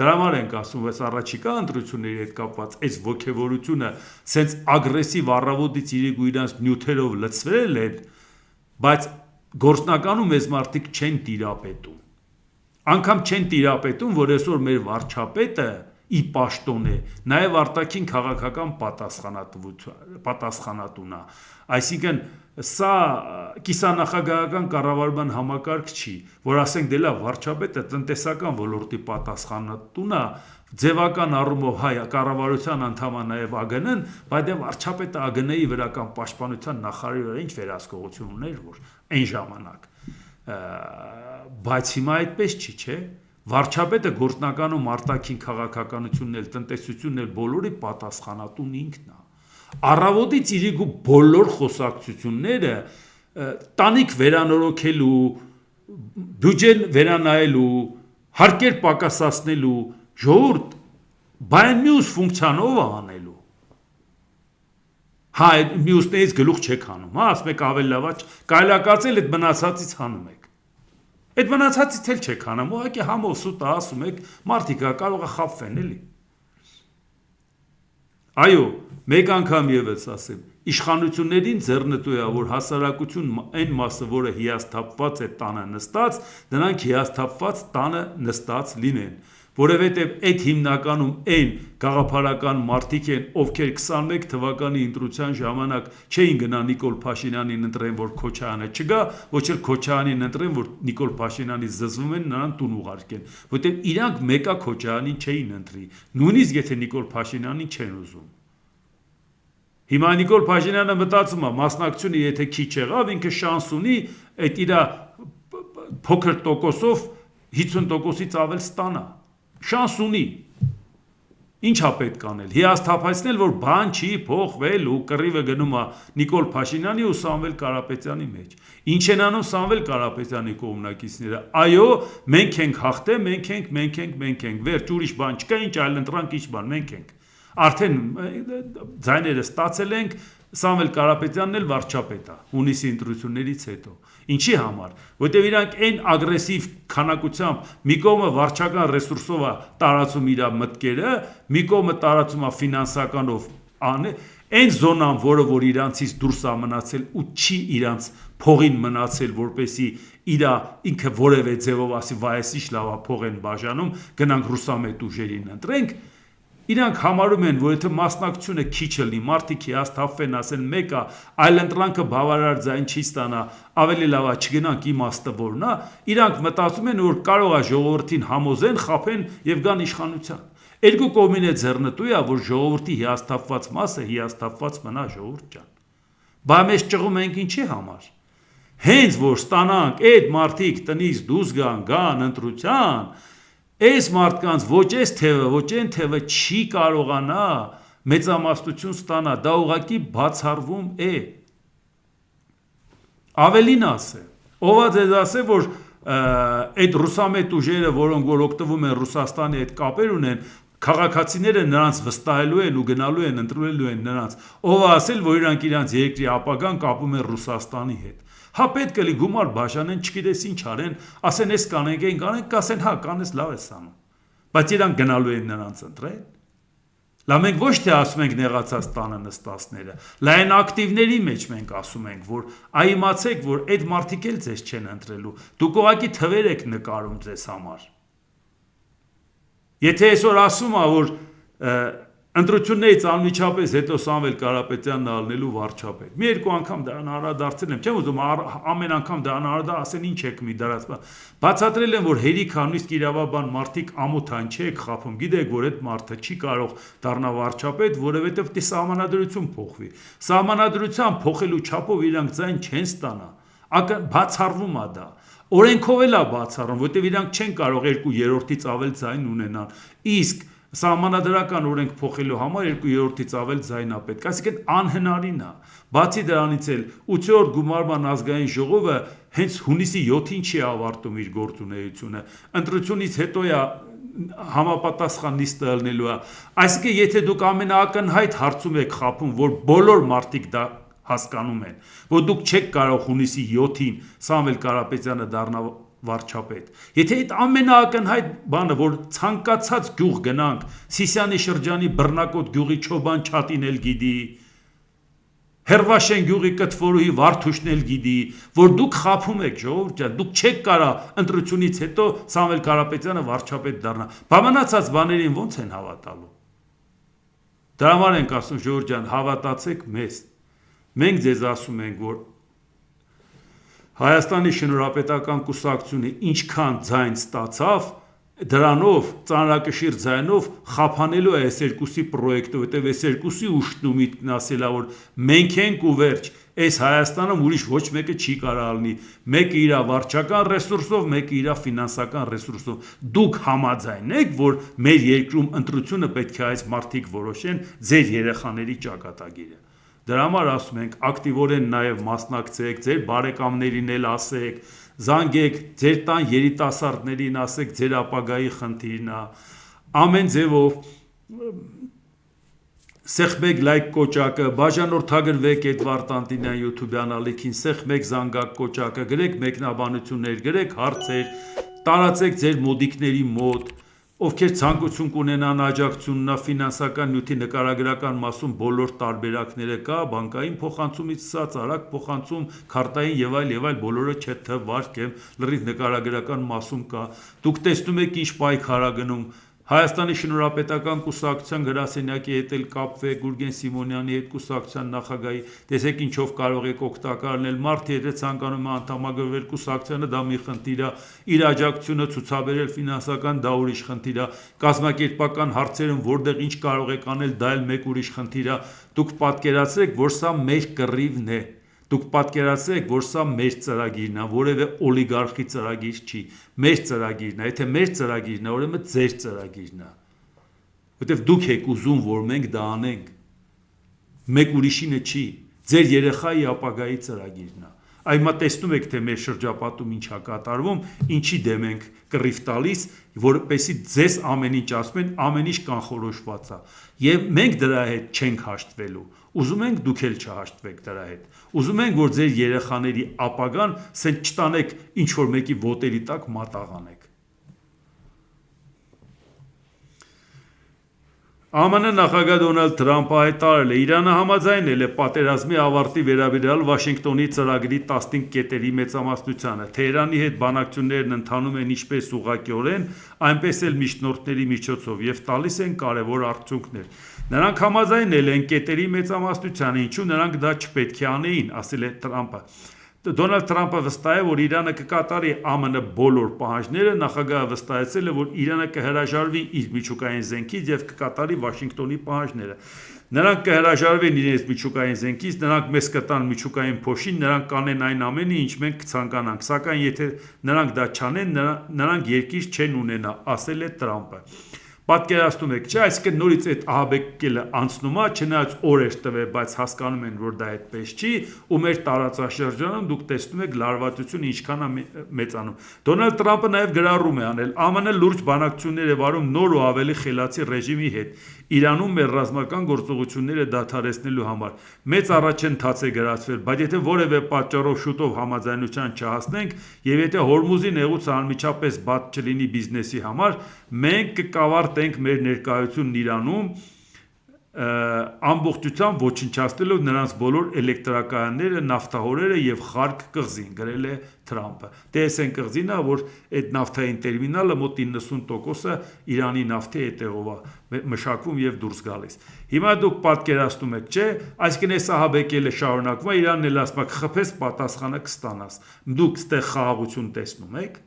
Դրա համար ենք ասում, որ առաջիկա ընտրությունների հետ կապված այս ոգևորությունը սենց ագրեսիվ առավոտից իրիկ ու իրանց նյութերով լցվել են, բայց գործնականում մեզ մարդիկ չեն տիրապետում։ Անկամ չեն տիրապետում, որ այսօր մեր վարչապետը ի պաշտոն է, նաև արտաքին քաղաքական պատասխանատուն է։ Այսինքն սա կիսանախագահական կառավարման համակարգ չի, որ ասենք դե լավ վարչապետը տնտեսական ոլորտի պատասխանատուն է, ձևական առումով հայ կառավարության անդամ է նաև ԱԳՆ-ն, բայց դե վարչապետը ԱԳՆ-ի վրական պաշտպանության նախարարի վրա ինչ վերահսկողություն ուներ, որ այն ժամանակ, բայց հիմա այդպես չի, չէ։ Վարչապետը գործնականում արտաքին քաղաքականությունն էլ տնտեսությունն էլ բոլորի պատասխանատուն ինքն է։ Առավոտից իրիկու բոլոր խոսակցությունները տանիք վերանորոգելու, բյուջեն վերանայելու, հարկեր պակասացնելու, ժողովուրդ, բայն մյուս ֆունկցիանով անելու։ Հա, մյուսներից գլուխ չեք հանում, հա, ասում եք ավելի լավ է, կարելակացել այդ մնացածից հանում եք։ Այդ մնացածից էլ չեք հանում, ուղղակի համով սուտ ասում եք, մարդիկ կարող է խաբվեն, էլի։ Այո, մեկ անգամ ևս ասեմ, իշխանություններին ձեռնտու է, որ հասարակություն այն մասը, որը հիասթափված է տանը նստած, նրանք հիասթափված տանը նստած լինեն, որովհետև այդ հիմնականում այն գաղափարական մարդիկ են, ովքեր 21 թվականի ընտրության ժամանակ չէին գնա Նիկոլ Փաշինյանին ընտրեն, որ Քոչարյանը չգա, ոչ էլ Քոչարյանին ընտրեն, որ Նիկոլ Փաշինյանի զզվում են, նրան տուն ուղարկեն, որովհետև իրանք մեկա Քոչարյանին չէին ընտրի, նույնիսկ եթե Նիկոլ Փաշինյանին չեն ուզում։ Հիմա Նիկոլ Փաշինյանը մտածում է, մասնակցությունը եթե քիչ եղավ, ինքը շանս ունի այդ իր փոքր տոկոսով 50%-ից ավել ստանա։ Շանս ունի։ Ինչ է պետք անել։ Հիասթափեցնել, որ բան չի փոխվել ու կռիվը գնում է Նիկոլ Փաշինյանի ու Սամվել Կարապետյանի մեջ։ Ինչ են անում Սամվել Կարապետյանի կողմնակիցները։ Այո, մենք ենք հաղթել, մենք ենք, վերջ ուրիշ բան չկա, ինչ այլ ընտրանք, ինչ բան, մենք ենք։ Արդեն ձայները ստացել ենք, Սամվել Կարապետյանն էլ վարչապետ է հունիսի ընտրություններից հետո։ Ինչի համար, որտեղ իրանք այն ագրեսիվ քանակությամբ մի կողմը վարչական ռեսուրսով է տարածում իր մտքերը, մի կողմը տարածում է ֆինանսականով այն զոնան, որը որ իրանցից դուրս է մնացել ու չի իրանց փողին մնացել, որպեսի ինքը որևէ ձևով ասի վայեսիչ լավա փող են բաժանում, գնանք ռուսամետ ուժերին ընտրենք, իրանք համարում են, որ եթե մասնակցությունը քիչ լինի, մարդիկ հիասթափվեն, ասեն մեկը այլ ընտրանքը բավարար ձայն չի ստանա, ավելի լավ է չգնանք իմաստը որն է, իրանք մտածում են, որ կարող է ժողովրդին համոզեն, խաբեն եւ գան իշխանության։ Երկու կողմին է ձեռնտու է, որ ժողովրդի հիասթափված մասը հիասթափված մնա, ժողովուրդ ջան։ Բա մեզ ճղում ենք ինչի համար։ Հենց որ ստանանք այդ մարդիկ տնից դուրս գան ընտրության, այս մարդկանց ոչ այս թևը, ոչ այն թևը չի կարողանա մեծամասնություն ստանա, դա ուղղակի բացառվում է։ Ավելին ասե, ով ձեզ ասե, որ այդ ռուսամետ ուժերը, որոնք որ օգտվում են Ռուսաստանի հետ կապեր ունեն, Քաղաքացիները նրանց վստահելու են ու գնալու են ընտրելու են նրանց, ով ասել, որ իրանք իրանց երկրի ապագան կապում են Ռուսաստանի հետ։ Հա պետք է լի գումար բաժանեն, չգիտես ինչ արեն, ասեն էս կանենք, այն կանենք, կասեն հա կանես լավ ես անում։ Բայց իրանք գնալու են նրանց ընտրել։ Լա մենք ոչ թե ասում ենք նեղացած տանը նստածները, լա այն ակտիվների մեջ մենք ասում ենք, որ այ իմացեք, որ այդ մարդիկ էլ ձեզ չեն ընտրելու, դուք ուղղակի թվեր եք նկարում ձեզ համար։ Եթե այսօր ասում է, որ ընտրություններից անմիջապես հետո Սամվել Կարապետյանն ալնելու վարչապետ։ Մի երկու անգամ դրան անդրադարձել եմ, չեմ ուզում ամեն անգամ դրան անդրադարձ ասեն ինչ եք մի դրած։ Բացատրել եմ, որ հերիք նույնիսկ իրավաբան մարդիկ ամոթան չեք խափում, գիտեք, որ այդ մարդը չի կարող դառնա վարչապետ, որովհետև դե սահմանադրություն փոխվի։ Սահմանադրության փոխելու չափով իրանք ձայն չեն ստանա։ Բացառվում է դա։ Օրենքով էլ է բացառում, որտեղ իրանք չեն կարող 2/3-ից ավել ձայն ունենան։ Իսկ Սահմանադրական օրենք փոխելու համար 2/3-ից ավել ձայն է պետք, այսինքն անհնարին է։ Բացի դրանից էլ 8-րդ գումարման ազգային ժողովը հենց հունիսի 7-ին չի ավարտում իր գործունեությունը, ընտրությունից հետո է համապատասխան նիստը ելնելու է։ Այսինքն եթե դուք ամենաակնհայտ հարցում եք խափում, որ բոլոր մարդիկ դա հասկանում են, որ դուք չեք կարող հունիսի 7-ին Սամվել Կարապետյանը դառնա վարչապետ։ Եթե այդ ամենաակնհայտ բանը, որ ցանկացած գյուղ գնանք, Սիսիանի շրջանի բռնակոտ գյուղի Չոբան Չատին էլ գիտի, Հերվաշեն գյուղի Կտֆորուհի Վարդուշն էլ գիտի, որ դուք խափում եք, ժողովուրդ ջան, դուք չեք կարա ընտրությունից հետո Սամվել Կարապետյանը վարչապետ դառնա։ Բամնացած բաներին ո՞նց են հավատալու։ Դրա համար ենք ասում, ժողովուրդ ջան, հավատացեք մեզ։ Մենք ձեզ ասում ենք, որ Հայաստանի շնորհապետական կուսակցությունը ինչքան ձայն ստացավ, դրանով ծանրակշիռ ձայնով խափանելու է այս երկուսի պրոյեկտը, որտեղ այս երկուսի ուշտն ու միտքն ասել է, որ մենք ենք ու վերջ, այս Հայաստանում ուրիշ ոչ մեկը չի կարող լինի, մեկը իր վարչական ռեսուրսով, մեկը իր ֆինանսական ռեսուրսով։ Դուք համաձայն եք, որ մեր երկրում ընտրությունը պետք է այս մարդիկ որոշեն ձեր երեխաների ճակատագիրը։ Դրա համար ասում ենք, ակտիվորեն նաև մասնակցեք, ձեր բարեկամներին էլ ասեք, զանգեք, ձեր տան երիտասարդներին ասեք, ձեր ապագայի խնդիրն է, ամեն ձևով սեղմեք լայք կոճակը, բաժանորդագրվեք Էդվարդ Անտինյան YouTube-յան ալիքին, սեղմեք զանգակ կոճակը, գրեք մեկնաբանություններ, գրեք հարցեր, տարածեք ձեր մոդիկների մոտ, ովքեր ցանկություն կունենան աջակցություննա ֆինանսական նյութի նկարագրական մասում բոլոր տարբերակները կա, բանկային փոխանցումից սկսած արագ փոխանցում, քարտային եւ այլ բոլորը չթվարկեմ, լրիվ նկարագրական մասում կա։ Դուք տեսնում եք ինչ պայքար է գնում։ Հայաստանի շնորհապետական կուսակցության գրասենյակի հետ էլ կապվեք, Գուրգեն Սիմոնյանի հետ կուսակցության նախագահի, տեսեք ինչով կարող եք օգտակար լինել։ Մարդը եթե ցանկանում է անդամագրվել կուսակցությանը, դա մի խնդիր է, իր աջակցությունը ցուցաբերել ֆինանսական, դա ուրիշ խնդիր է, կազմակերպական հարցերում որտեղ ինչ կարող եք անել, դա էլ մեկ ուրիշ խնդիր է։ Դուք պատկերացրեք, որ սա մեր կռիվն է։ Դուք պատկերացրեք, որ սա մեր ծրագիրն է, որևէ օլիգարխի ծրագիր չի, մեր ծրագիրն է, եթե մեր ծրագիրն է, ուրեմն ձեր ծրագիրն է, որտեվ դուք եք ուզում, որ մենք դա անենք, մեկ ուրիշինը չի, ձեր երեխայի ապագայի ծրագիրն է։ Այմա տեսնում եք, թե մեր շրջապատում ինչ է կատարվում, ինչի դեմ ենք կռիվ տալիս, որպեսզի ձեզ ամեն ինչ ասում են, ամեն ինչ կանխորոշված է, եւ մենք դրա հետ չենք հաշտվելու։ Ուզում ենք դուք էլ չհաշտվեք դրա հետ։ Ուզում ենք, որ ձեր երեխաների ապագան սենց չտանեք ինչ որ մեկի ոտերի տակ մատաղանեք։ ԱՄՆ նախագահ Դոնալդ Թրամփը հայտարարել է, Իրանը համաձայնել է պատերազմի ավարտի վերաբերյալ Վաշինգտոնի ծրագրի 15 կետերի մեծամասնությանը։ Թեհրանի հետ բանակցություններն ընթանում են ինչպես ուղղակիորեն, այնպես էլ միջնորդների միջոցով եւ տալիս են կարեւոր արդյունքներ։ Նրանք համաձայնել են կետերի մեծամասնությանը, ինչու նրանք դա չպետք է անեին, ասել է Թրամփը։ Դոնալդ Թրամփը վստահ է, որ Իրանը կկատարի ԱՄՆ բոլոր պահանջները, նախագահը վստահեցել է, որ Իրանը կհրաժարվի իր միջուկային զենքից եւ կկատարի Վաշինգտոնի պահանջները։ Նրանք կհրաժարվեն իրենց միջուկային զենքից, նրանք մեզ կտան միջուկային փոշին, նրանք կանեն այն ամենը, ինչ մենք կցանկանանք, սակայն եթե նրանք դա չանեն, նրանք երկիր չեն ունենա, ասել է Թրամփը։ Պատկերացնում եք, չէ, այսինքն նորից այդ ահաբեկելը անցնում է, չնայած օրեր տվել, բայց հասկանում են, որ դա այդպես չի, ու մեր տարածաշրջանում դուք տեսնում եք լարվածությունը ինչքան է մեծանում։ Դոնալդ Տրամպը նաև գրառում է անել, ԱՄՆ լուրջ բանակցություններ է վարում նոր ու ավելի խելացի ռեժիմի հետ Իրանում մեր ռազմական գործողությունները դադարեցնելու համար։ Մեծ առաջընթաց է գրացվել, բայց եթե որևէ պատճառով շուտով համաձայնության չհասնենք, եւ եթե Հորմուզի նեղուցը անմիջապես բաց չլինի բիզնեսի համար, մենք կկավարտենք մեր ներկայությունն Իրանում ամբողջությամբ ոչնչացնելով նրանց բոլոր էլեկտրակայանները, նավթահորերը եւ Խարկ կղզին, գրել է Թրամփը։ Տեսեն կղզինը, որ այդ նավթային տերմինալը մոտ 90%-ը Իրանի նավթի հետևով է մշակվում եւ դուրս գալիս։ Հիմա դուք պատկերացնում եք, չէ, այսինքն այս ահաբեկելը շարունակվում է, Իրանն էլ ասում է կխփես, պատասխանը կստանաս։ Դուք ստեղ խաղաղություն տեսնում եք։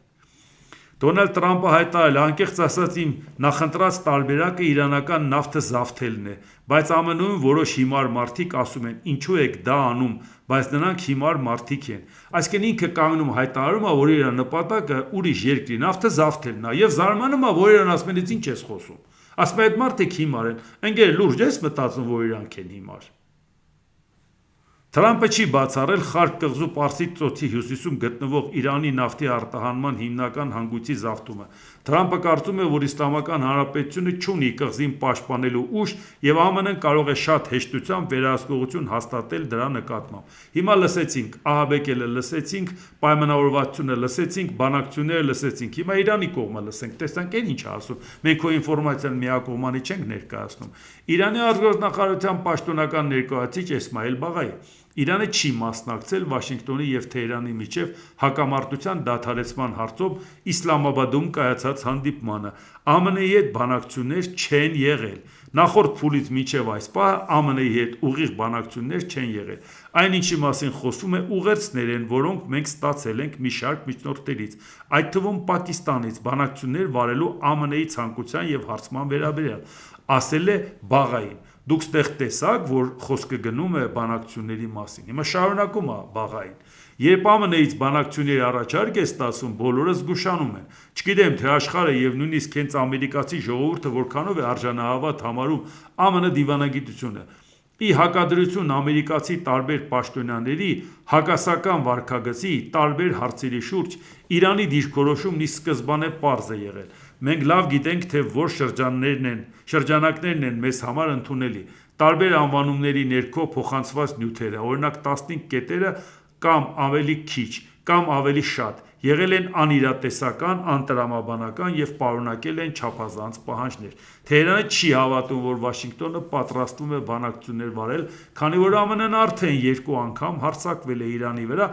Դոնալդ Տրամպը հայտարարել, անկեղծ ասած իմ նախընտրած տարբերակը իրանական նավթը զավթելն է, բայց ԱՄՆ-ում որոշ հիմար մարդիկ ասում են, ինչու եք դա անում, բայց նրանք հիմար մարդիկ են։ Այսինքն ինքը կանգնում հայտարարում է, որ իր նպատակը ուրիշ երկրի նավթը զավթելն է, եւ զարմանում է, որ իրան ասում են, ինչ ես խոսում։ Ասում է, այդ մարդիկ հիմար են։ Ընկեր, լուրջ ես մտածում, որ իրանք են հիմար։ Թրամփը չի բացառել Խարկ կղզու Պարսից ծոցի հյուսիսում գտնվող Իրանի նավթի արտահանման հիմնական հանգույցի զավթումը։ Թրամփը կարծում է, որ Իսլամական Հանրապետությունը չունի կղզին պաշտպանելու ուժ եւ ԱՄՆ-ն կարող է շատ հեշտությամբ վերահսկողություն հաստատել դրա նկատմամբ։ Հիմա լսեցինք, ահաբեկելը լսեցինք, պայմանավորվածությունը լսեցինք, բանակցությունները լսեցինք։ Հիմա Իրանի կողմը լսենք, տեսանք այն ինչ ասում։ Մենք քո ինֆորմացիան միակողմանի չենք ներկայացնում։ Իրանի արտգործնախարարության պաշտոնական ներկայացուցիչ Էսմայել Բաղայի Իրանը չի մասնակցել Վաշինգտոնի եւ Թեհրանի միջև հակամարտության դադարեցման հարցով Իսլամաբադում կայացած հանդիպմանը։ ԱՄՆ-ի հետ բանակցություններ չեն եղել։ Նախորդ փուլից մինչև այս պահը ԱՄՆ-ի հետ ուղիղ բանակցություններ չեն եղել։ Այն ինչի մասին խոսվում է ուղերձներ են, որոնք մենք ստացել ենք մի շարք միջնորդներից, այդ թվում Պակիստանից բանակցություններ վարելու ԱՄՆ-ի ցանկության եւ հարցման վերաբերյալ, ասել է Բաղային։ Դուք ստեղ տեսաք, որ խոսքը գնում է բանակցությունների մասին։ Հիմա շարունակում է Բաղային։ Երբ ԱՄՆ-ից բանակցությունների առաջարկ է ստացվում, բոլորը զգուշանում են։ Չգիտեմ, թե աշխարհը եւ նույնիսկ հենց ամերիկացի ժողովուրդը որքանով է արժանահավատ համարում ԱՄՆ դիվանագիտությունը։ Ի հակադրություն ամերիկացի տարբեր պաշտոնյաների հակասական վարքագծի տարբեր հարցերի շուրջ Իրանի դիրքորոշումն ի սկզբանե պարզ է եղել։ Մենք լավ գիտենք, թե որ շրջանակներն են մեզ համար ընդունելի։ Տարբեր անվանումների ներքո փոխանցված նյութերը, օրինակ 15 կետերը կամ ավելի քիչ, կամ ավելի շատ, եղել են անիրատեսական, անտրամաբանական եւ պարունակել են չափազանց պահանջներ։ Թեհրանը չի հավատում, որ Վաշինգտոնը պատրաստվում է բանակցություններ վարել, քանի որ ԱՄՆ-ն արդեն 2 անգամ հարձակվել է Իրանի վրա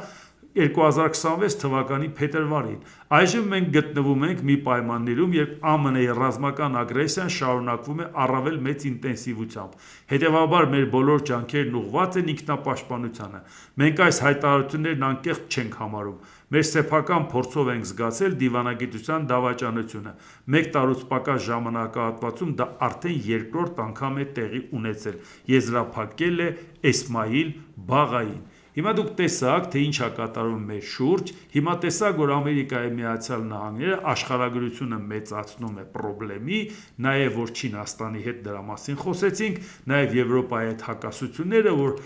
2026 թվականի փետրվարին։ Այժմ մենք գտնվում ենք մի պայմաններում, երբ ԱՄՆ-ի ռազմական ագրեսիան շարունակվում է առավել մեծ ինտենսիվությամբ։ Հետևաբար մեր բոլոր ջանքերն ուղղված են ինքնապաշտպանությանը։ Մենք այս հայտարարություններն անկեղծ չենք համարում։ Մեր սեփական փորձով ենք զգացել դիվանագիտության դավաճանությունը։ Մեկ տարուց պակաս ժամանակահատվածում դա արդեն երկրորդ անգամ է տեղի ունեցել, եզրափակել է Էսմայիլ Բաղային։ Հիմա դուք տեսաք, թե ինչ է կատարվում մեր շուրջ, հիմա տեսաք, որ Ամերիկայի Միացյալ Նահանգները աշխարհագրությունը մեծացնում է խնդրի, նաև որ Չինաստանի հետ դրա մասին խոսեցինք, նաև Եվրոպայի հետ հակասությունները, որ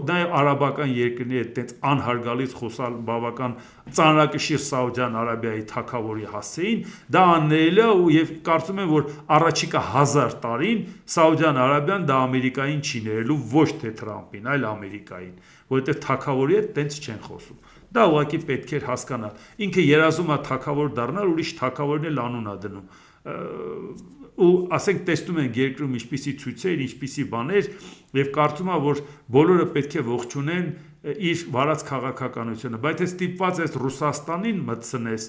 նաև արաբական երկրների հետ տենց անհարգալից խոսալ բավական ծանրակշիռ Սաուդյան Արաբիայի թագավորի հասցեին, դա անելը եւ կարծում եմ, որ առաջիկա 1000 տարին Սաուդյան Արաբիան դա Ամերիկային չի ներելու, ոչ թե Թրամփին, այլ Ամերիկային, որովհետեւ թագավորի հետ տենց չեն խոսում։ Դա ուղղակի պետք էր հասկանալ։ Ինքը երազում է թագավոր դառնալ, ուրիշ թագավորն էլ անուն է դնում։ Ու ասենք տեսնում են երկրում ինչպիսի ցույցեր, ինչպիսի բաներ, եւ կարծում եմ, որ բոլորը պետք է ողջունեն իր վարած քաղաքականությունը, բայց այս ստիպված ես Ռուսաստանին մտցնես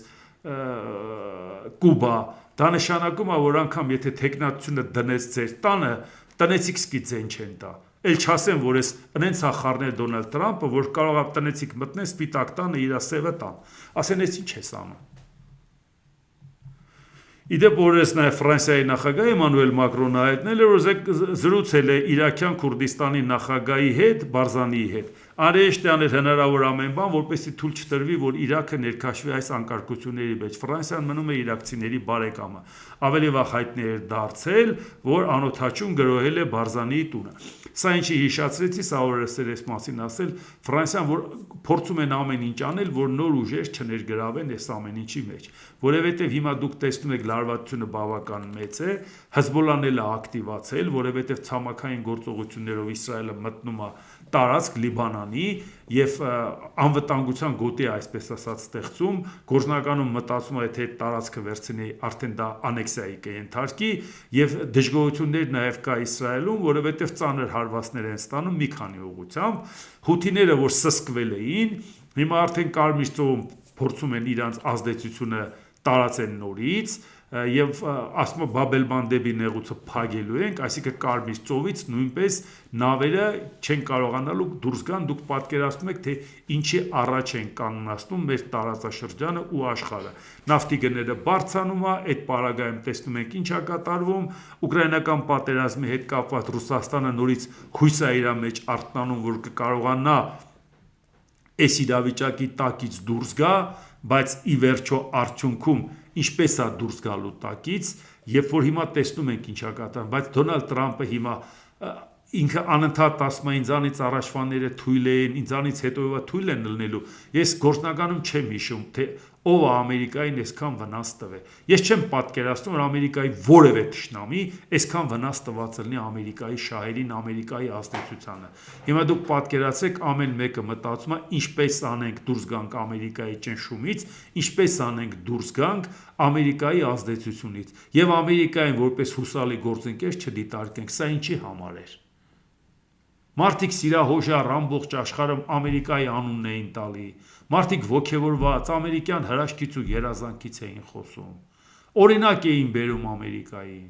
Կուբա, դա նշանակում է, որ անգամ եթե տեխնատությունը դնես ձեր տանը, տնեցիք սկի ձեն չեն տա։ Էլ չասեմ, որ ես ընենց է խառնել Դոնալդ Տրամփը, որ կարող է տնեցիք մտնեն սպիտակ տանը իր սևը տան։ Ասեն, ես ինչ ես անում։ Իդեպ օրերս նաև Ֆրանսիայի նախագահ Էմանուել Մակրոնը հայտնել է, որ զրուցել է Իրաքյան Քուրդիստանի նախագահի հետ, Բարզանիի հետ։ Անհրաժեշտ է անել հնարավոր ամեն բան, որպեսզի թույլ չտրվի, որ Իրաքը ներքաշվի այս անկարգությունների մեջ։ Ֆրանսիան մնում է իրաքցիների բարեկամը։ Ավելի վաղ հայտնի էր դարձել, որ անօդաչուն գրոհել է Բարզանիի տունը։ Սա ինչի հիշացրեցի, սա օրերս էր այս մասին ասել, Ֆրանսիան որ փորձում են ամեն ինչ անել, որ նոր ուժեր չներգրավեն այս ամեն ինչի մեջ, որովհետև հիմա դուք տեսնում եք լարվածությունը բավական մեծ է, Հեզբոլլան էլ է ակտիվացել, որովհետև ցամաքային գործողություններով Իսրայելը մտնում է տարածք Լիբանանի եւ անվտանգության գոտի է այսպես ասած ստեղծում, գործնականում մտածում է թե այդ տարածքը վերցնի արդեն դա անեքսիայի կենթարկի եւ դժգոհություններ նաեւ կա Իսրայելում, որովհետեւ ծանր հարվածներ են ստանում մի քանի ուղղությամբ, հութիները որ սսկվել էին, հիմա արդեն Կարմիր ծովում փորձում են իրանց ազդեցությունը տարածեն նորից եւ ասում Բաբել Մանդեբի նեղուցը փագելու ենք, այսինքն Կարմիր ծովից նույնպես նավերը չեն կարողանալու դուրս գան, դուք պատկերացնում եք թե ինչի առաջ են կանգնացնում մեր տարածաշրջանը ու աշխարհը։ Նավթի գները բարձրանում է, այդ պարագայում տեսնում ենք ինչ է կատարվում, ուկրաինական պատերազմի հետ կապված Ռուսաստանը նորից հույս է իր մեջ արթնանում, որ կկարողանա այս իրավիճակի տակից դուրս գա, բայց ի վերջո արդյունքում ինչպես է դուրս գալու տակից, երբ որ հիմա տեսնում ենք ինչ է կատարվում, բայց Դոնալդ Թրամփը հիմա ինքը անընդհատ ասում է ինձանից առաջվանները թույլ են, ինձանից հետո թույլ են լնելու։ Ես գործնականում չեմ հիշում, թե ով է Ամերիկային այսքան վնաս տվել։ Ես չեմ պատկերացնում, որ Ամերիկայի որևէ թշնամի այսքան վնաս տված լինի Ամերիկայի շահերին, Ամերիկայի ազդեցությանը։ Հիմա դուք պատկերացրեք, ամեն մեկը մտածում է ինչպես անենք դուրս գանք Ամերիկայի ճնշումից, ինչպես անենք դուրս գանք Ամերիկայի ազդեցությունից եւ Ամերիկային որպես հուսալի գործընկեր չդիտարկենք։ Սա ինչի համար էր։ Մարդիկ սիրահոժար ամբողջ աշխարհում Ամերիկայի անունն էին տալի, մարդիկ ոգևորված ամերիկյան հրաշքից ու երազանքից էին խոսում, օրինակ էին բերում Ամերիկային,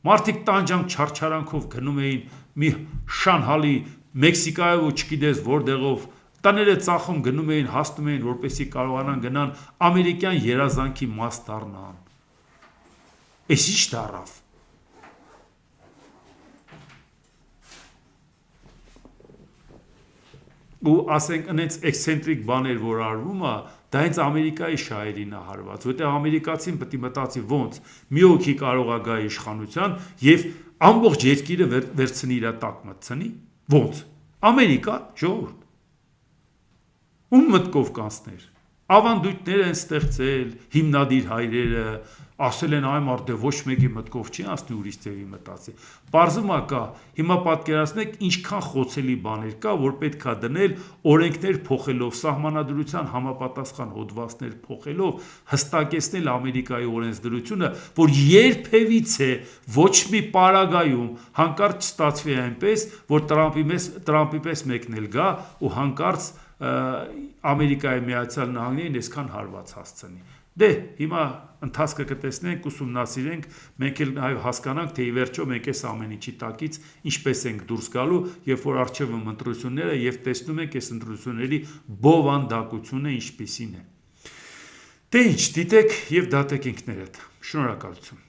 մարդիկ տանջանք չարչարանքով գնում էին մի շանհալի Մեքսիկայով ու չգիտես որտեղով տները ծախում գնում էին, հասնում էին, որպեսզի կարողանան գնան ամերիկյան երազանքի մաս դառնան։ Էս ի՞նչ դառավ։ Ու ասենք այնց էքսցենտրիկ բաներ որ արվում է, դա հենց Ամերիկայի շահերին է հարված, որտեղ ամերիկացին պետք է մտածի ոնց մի հոգի կարող է գա իշխանության եւ ամբողջ երկիրը վերցնի իր տակ մտցնի, ոնց Ամերիկա, ժողովուրդ։ Ում մտքով կանցներ։ Ավանդույթներ են ստեղծել, հիմնադիր հայրերը, ասել են այ մարդը ոչ մեկի մտքով չի անցնի ուրիշ ձևի մտածի։ Պարզում է կա, հիմա պատկերացնեք ինչքան խոցելի բաներ կա, որ պետք է դնել օրենքներ փոխելով, սահմանադրության համապատասխան հոդվածներ փոխելով, հստակեցնել Ամերիկայի օրենսդրությունը, որ երբևիցե ոչ մի պարագայում հանկարծ չստացվի այնպես, որ Տրամպի պես մեկն էլ գա ու հանկարծ Ամերիկայի Միացյալ Նահանգներին այսքան հարված հասցնի։ Դե հիմա ընթացքը կտեսնենք, ուսումնասիրենք, մենք էլ նաև հասկանանք, թե ի վերջո մենք այս ամեն ինչի տակից ինչպես ենք դուրս գալու, երբ որ առջևում ընտրությունները եւ տեսնում ենք այս ընտրությունների բովանդակությունը ինչպիսին է։ Դե ինչ, դիտեք եւ դատեք ինքներդ։ Շնորհակալություն։